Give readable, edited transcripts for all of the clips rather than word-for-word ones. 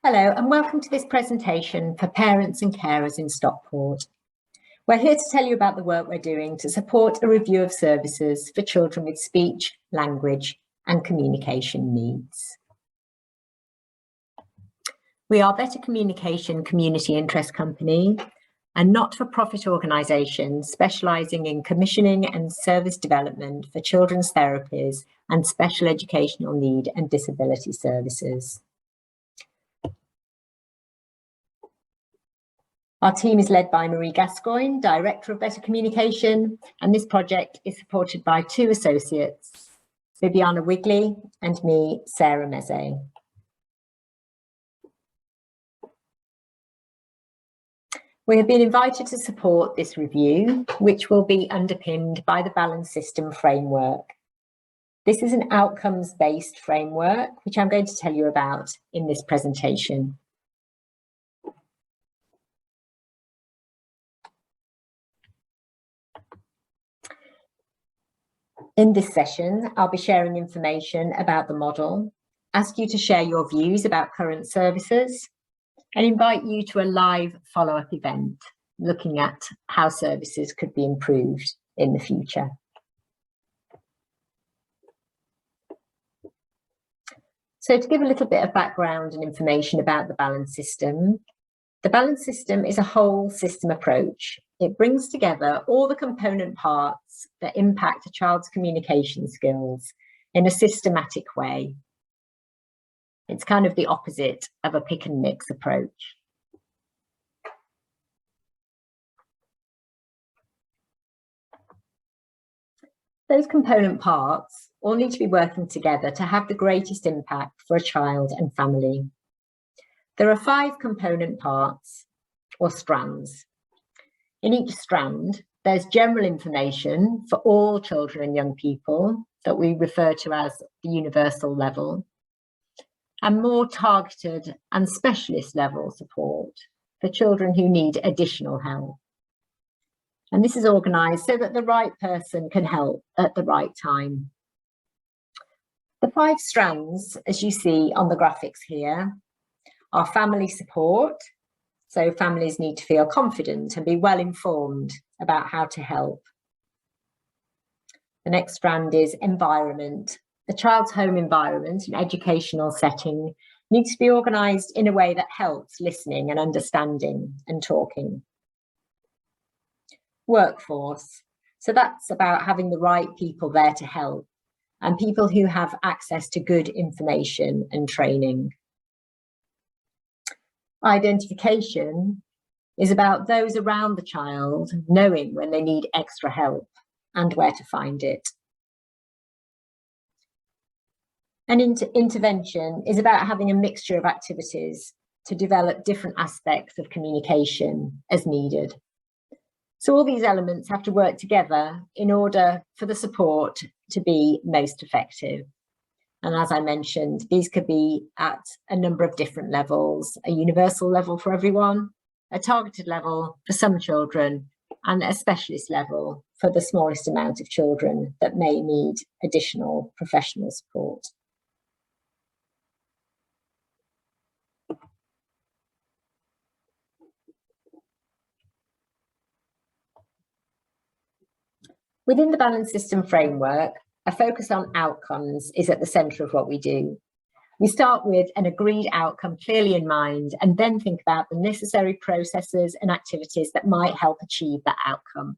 Hello and welcome to this presentation for parents and carers in Stockport. We're here to tell you about the work we're doing to support a review of services for children with speech, language and communication needs. We are Better Communication Community Interest Company, a not-for-profit organisation specialising in commissioning and service development for children's therapies and special educational need and disability services. Our team is led by Marie Gascoigne, Director of Better Communication, and this project is supported by two associates, Viviana Wigley and me, Sarah Meze. We have been invited to support this review, which will be underpinned by the Balance System framework. This is an outcomes-based framework, which I'm going to tell you about in this presentation. In this session, I'll be sharing information about the model, ask you to share your views about current services, and invite you to a live follow-up event looking at how services could be improved in the future. So to give a little bit of background and information about the Balance System is a whole system approach. It brings together all the component parts that impact a child's communication skills in a systematic way. It's kind of the opposite of a pick and mix approach. Those component parts all need to be working together to have the greatest impact for a child and family. There are 5 component parts or strands. In each strand, there's general information for all children and young people that we refer to as the universal level, and more targeted and specialist level support for children who need additional help. And this is organised so that the right person can help at the right time. The 5 strands, as you see on the graphics here, are family support. So families need to feel confident and be well informed about how to help. The next strand is environment. The child's home environment, an educational setting, needs to be organised in a way that helps listening and understanding and talking. Workforce. So that's about having the right people there to help and people who have access to good information and training. Identification is about those around the child knowing when they need extra help and where to find it. And intervention is about having a mixture of activities to develop different aspects of communication as needed. So all these elements have to work together in order for the support to be most effective. And as I mentioned, these could be at a number of different levels, a universal level for everyone, a targeted level for some children, and a specialist level for the smallest amount of children that may need additional professional support. Within the Balance System framework, a focus on outcomes is at the centre of what we do. We start with an agreed outcome clearly in mind and then think about the necessary processes and activities that might help achieve that outcome.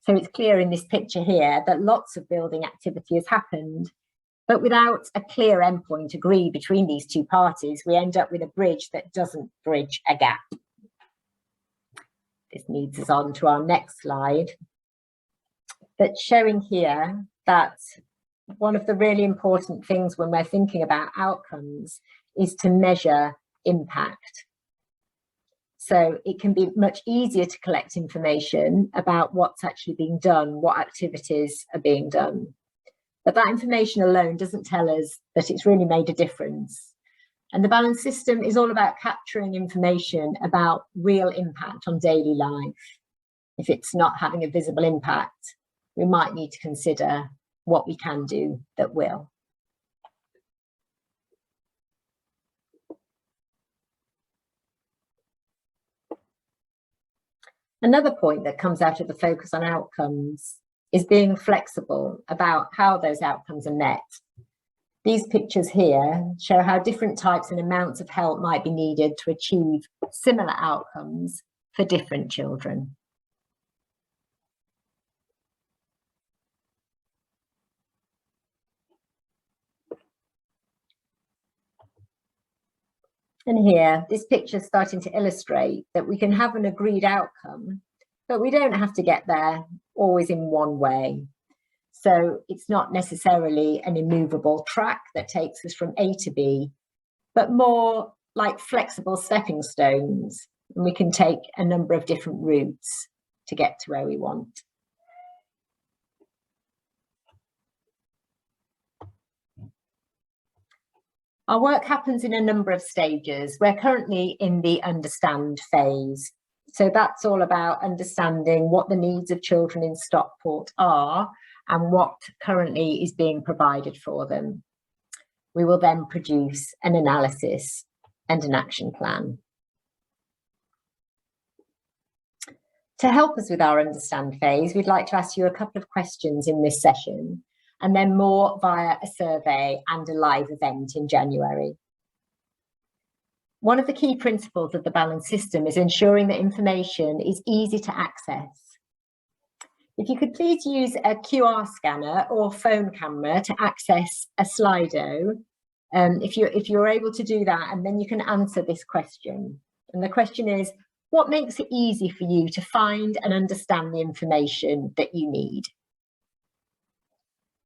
So it's clear in this picture here that lots of building activity has happened, but without a clear endpoint agreed between these two parties, we end up with a bridge that doesn't bridge a gap. This leads us on to our next slide. But showing here that one of the really important things when we're thinking about outcomes is to measure impact. So it can be much easier to collect information about what's actually being done, what activities are being done. But that information alone doesn't tell us that it's really made a difference. And the Balance System is all about capturing information about real impact on daily life. If it's not having a visible impact, we might need to consider what we can do that will. Another point that comes out of the focus on outcomes is being flexible about how those outcomes are met. These pictures here show how different types and amounts of help might be needed to achieve similar outcomes for different children. And here, this picture is starting to illustrate that we can have an agreed outcome, but we don't have to get there always in one way. So it's not necessarily an immovable track that takes us from A to B, but more like flexible stepping stones. And we can take a number of different routes to get to where we want. Our work happens in a number of stages. We're currently in the understand phase. So that's all about understanding what the needs of children in Stockport are and what currently is being provided for them. We will then produce an analysis and an action plan. To help us with our understand phase, we'd like to ask you a couple of questions in this session, and then more via a survey and a live event in January. One of the key principles of the balance system is ensuring that information is easy to access. If you could please use a QR scanner or phone camera to access a Slido, if you're able to do that, and then you can answer this question. And the question is, what makes it easy for you to find and understand the information that you need?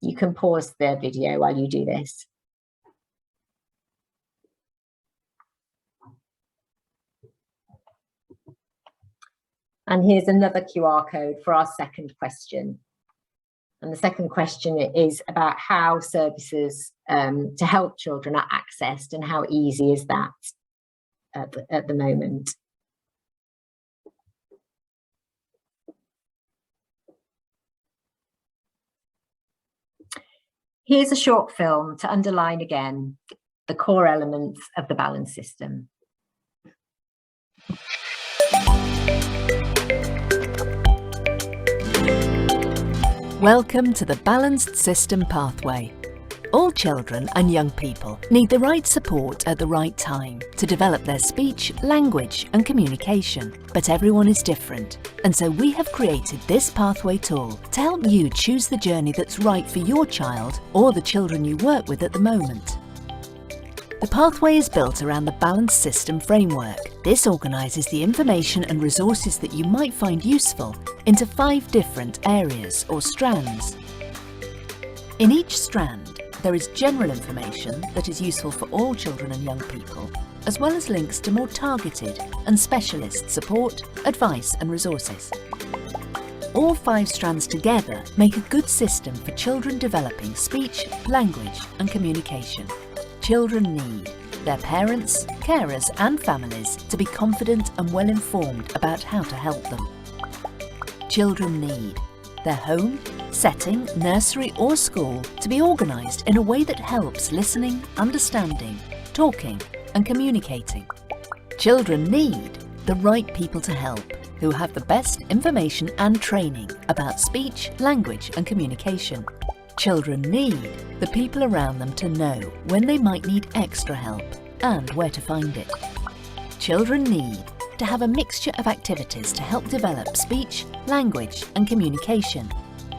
You can pause the video while you do this. And here's another QR code for our second question. And the second question is about how services to help children are accessed and how easy is that at the moment. Here's a short film to underline again the core elements of the balance system. Welcome to the Balanced System Pathway. All children and young people need the right support at the right time to develop their speech, language and communication. But everyone is different, and so we have created this pathway tool to help you choose the journey that's right for your child or the children you work with at the moment. The pathway is built around the Balanced System framework. This organises the information and resources that you might find useful into 5 different areas or strands. In each strand, there is general information that is useful for all children and young people, as well as links to more targeted and specialist support, advice and resources. All 5 strands together make a good system for children developing speech, language and communication. Children need their parents, carers and families to be confident and well informed about how to help them. Children need their home, setting, nursery or school to be organised in a way that helps listening, understanding, talking and communicating. Children need the right people to help, who have the best information and training about speech, language and communication. Children need the people around them to know when they might need extra help and where to find it. Children need to have a mixture of activities to help develop speech, language and communication.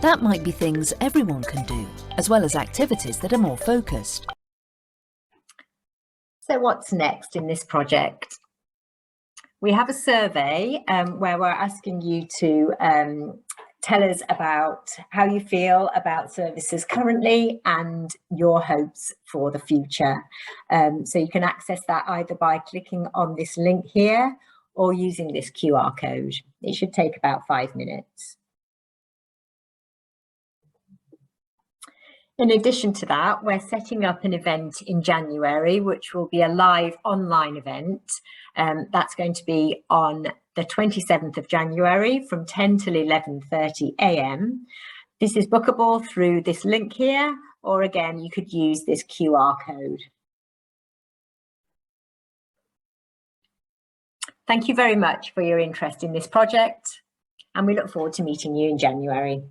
That might be things everyone can do, as well as activities that are more focused. So what's next in this project? We have a survey where we're asking you to tell us about how you feel about services currently and your hopes for the future. So you can access that either by clicking on this link here or using this QR code. It should take about 5 minutes. In addition to that, we're setting up an event in January, which will be a live online event. That's going to be on the 27th of January from 10 till 11:30 a.m. This is bookable through this link here, or again, you could use this QR code. Thank you very much for your interest in this project. and we look forward to meeting you in January.